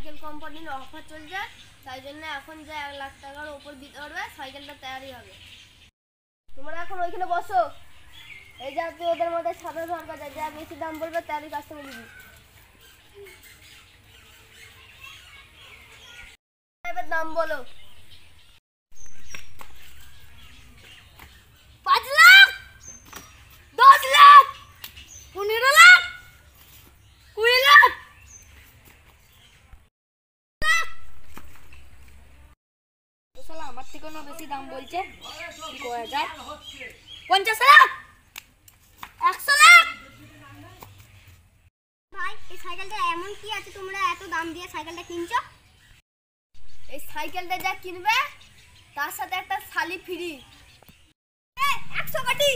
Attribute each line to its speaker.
Speaker 1: Cycle কোম্পানির offer চলছে, তাই জন্য এখন যে 1 লাখ টাকার উপর দিতে পারবে সাইকেলটা তৈরি হবে। তোমরা এখন ওইখানে বসো। এই যা তুই ওদের মধ্যে সাদা সরকার যা বেশি দাম বলবে তারই কাছ থেকে নিবি। এবার দাম বলো। 5 লাখ, 10 লাখ, 15 লাখ, 20 লাখ, আমার থেকে বেশি দাম বলছে। কি করা যায়? 50 লাখ, 100 লাখ।
Speaker 2: ভাই এই সাইকেলটা এমন কি আছে তোমরা এত দাম দিয়ে সাইকেলটা কিনছো?
Speaker 1: এই সাইকেলটা যা কিনবে তার সাথে একটা শালি ফ্রি। 100 কোটি।